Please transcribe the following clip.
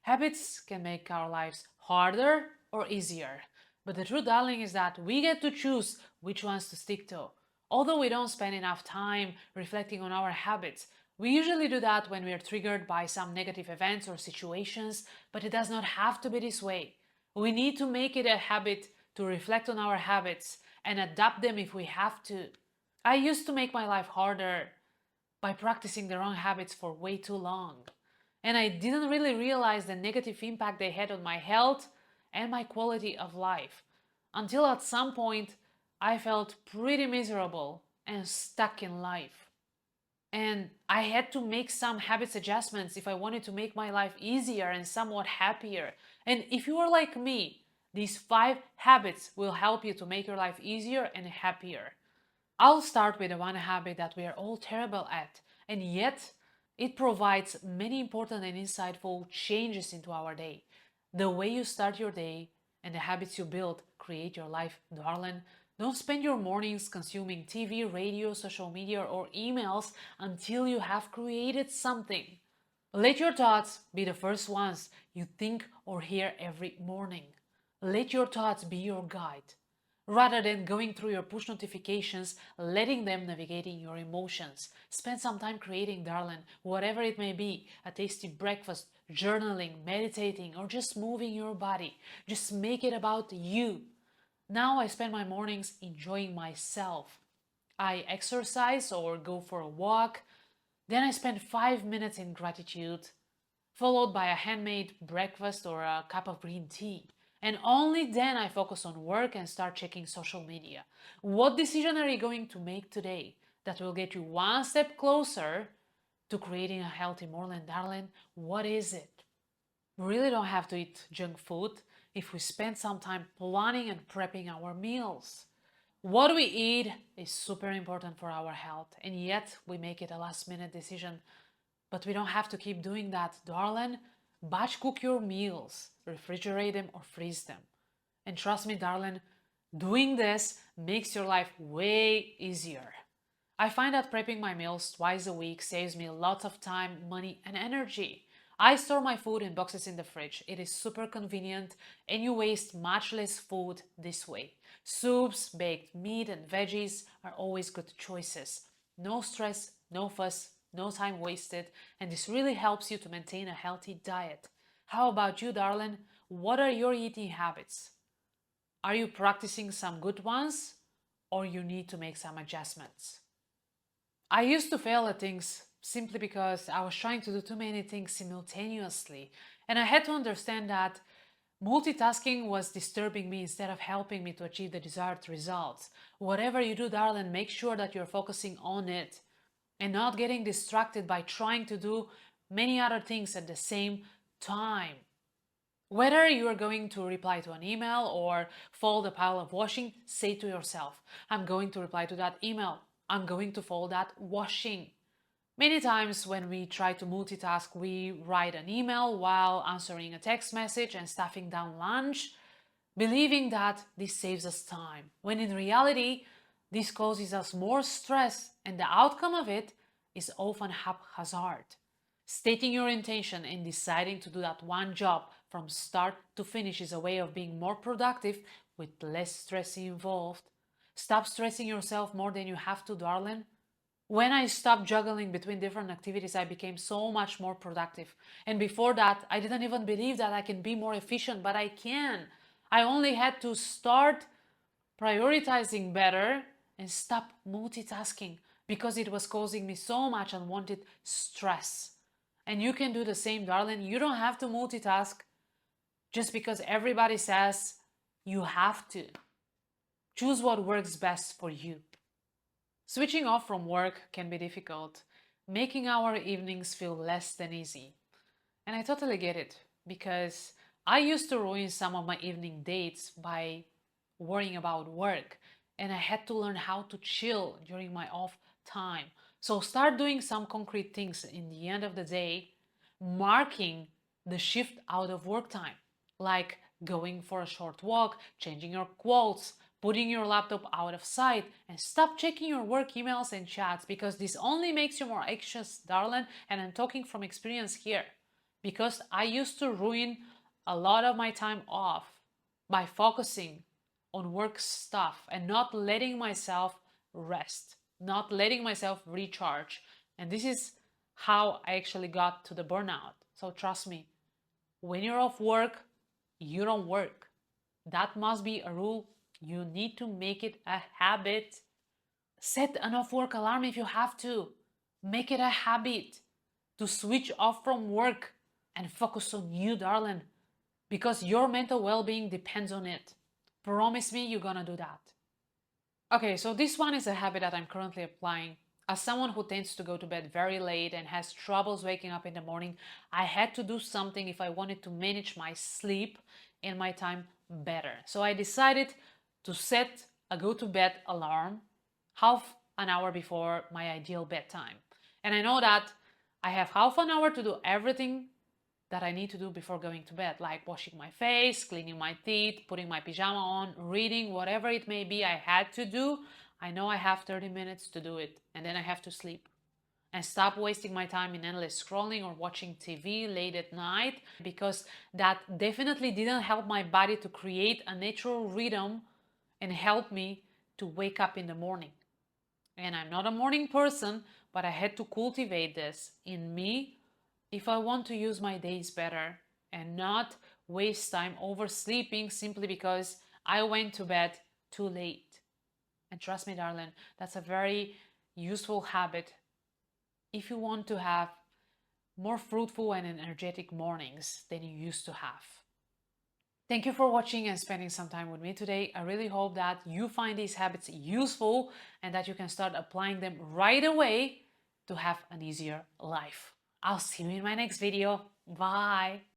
Habits can make our lives harder or easier. But the truth, darling, is that we get to choose which ones to stick to. Although we don't spend enough time reflecting on our habits, we usually do that when we are triggered by some negative events or situations, but it does not have to be this way. We need to make it a habit to reflect on our habits and adapt them if we have to. I used to make my life harder by practicing the wrong habits for way too long. And I didn't really realize the negative impact they had on my health and my quality of life. Until at some point, I felt pretty miserable and stuck in life. And I had to make some habits adjustments if I wanted to make my life easier and somewhat happier. And if you are like me, these 5 habits will help you to make your life easier and happier. I'll start with the one habit that we are all terrible at, and yet it provides many important and insightful changes into our day. The way you start your day and the habits you build create your life, darling. Don't spend your mornings consuming TV, radio, social media, or emails until you have created something. Let your thoughts be the first ones you think or hear every morning. Let your thoughts be your guide. Rather than going through your push notifications, letting them navigating your emotions. Spend some time creating, darling, whatever it may be, a tasty breakfast, journaling, meditating, or just moving your body. Just make it about you. Now I spend my mornings enjoying myself. I exercise or go for a walk. Then I spend 5 minutes in gratitude, followed by a handmade breakfast or a cup of green tea. And only then I focus on work and start checking social media. What decision are you going to make today that will get you one step closer to creating a healthy Moreland, darling? What is it? We really don't have to eat junk food if we spend some time planning and prepping our meals. What we eat is super important for our health, and yet we make it a last minute decision. But we don't have to keep doing that, darling. Batch cook your meals, refrigerate them or freeze them. And trust me, darling, doing this makes your life way easier. I find that prepping my meals twice a week saves me lots of time, money, and energy. I store my food in boxes in the fridge. It is super convenient and you waste much less food this way. Soups, baked meat, and veggies are always good choices. No stress, no fuss, no time wasted, and this really helps you to maintain a healthy diet. How about you, darling? What are your eating habits? Are you practicing some good ones or you need to make some adjustments? I used to fail at things simply because I was trying to do too many things simultaneously, and I had to understand that multitasking was disturbing me instead of helping me to achieve the desired results. Whatever you do, darling, make sure that you're focusing on it and not getting distracted by trying to do many other things at the same time. Whether you are going to reply to an email or fold a pile of washing, say to yourself, I'm going to reply to that email. I'm going to fold that washing. Many times when we try to multitask, we write an email while answering a text message and stuffing down lunch, believing that this saves us time, when in reality, this causes us more stress and the outcome of it is often haphazard. Stating your intention and deciding to do that one job from start to finish is a way of being more productive with less stress involved. Stop stressing yourself more than you have to, darling. When I stopped juggling between different activities, I became so much more productive. And before that, I didn't even believe that I can be more efficient, but I can. I only had to start prioritizing better and stop multitasking because it was causing me so much unwanted stress. And you can do the same, darling. You don't have to multitask just because everybody says you have to. Choose what works best for you. Switching off from work can be difficult, making our evenings feel less than easy. And I totally get it because I used to ruin some of my evening dates by worrying about work, and I had to learn how to chill during my off time. So start doing some concrete things in the end of the day, marking the shift out of work time, like going for a short walk, changing your clothes, putting your laptop out of sight, and stop checking your work emails and chats because this only makes you more anxious, darling, and I'm talking from experience here. because I used to ruin a lot of my time off by focusing on work stuff and not letting myself rest, not letting myself recharge. And this is how I actually got to the burnout. So trust me, when you're off work, you don't work. That must be a rule. You need to make it a habit. Set an off work alarm if you have to. Make it a habit to switch off from work and focus on you, darling, because your mental well being depends on it. Promise me you're gonna do that. Okay, so this one is a habit that I'm currently applying. As someone who tends to go to bed very late and has troubles waking up in the morning, I had to do something if I wanted to manage my sleep and my time better. So I decided to set a go to bed alarm half an hour before my ideal bedtime. And I know that I have half an hour to do everything that I need to do before going to bed, like washing my face, cleaning my teeth, putting my pajama on, reading, whatever it may be I had to do. I know I have 30 minutes to do it, and then I have to sleep and stop wasting my time in endless scrolling or watching TV late at night, because that definitely didn't help my body to create a natural rhythm and help me to wake up in the morning. And I'm not a morning person, but I had to cultivate this in me if I want to use my days better and not waste time oversleeping simply because I went to bed too late. And trust me, darling, that's a very useful habit if you want to have more fruitful and energetic mornings than you used to have. Thank you for watching and spending some time with me today. I really hope that you find these habits useful and that you can start applying them right away to have an easier life. I'll see you in my next video. Bye.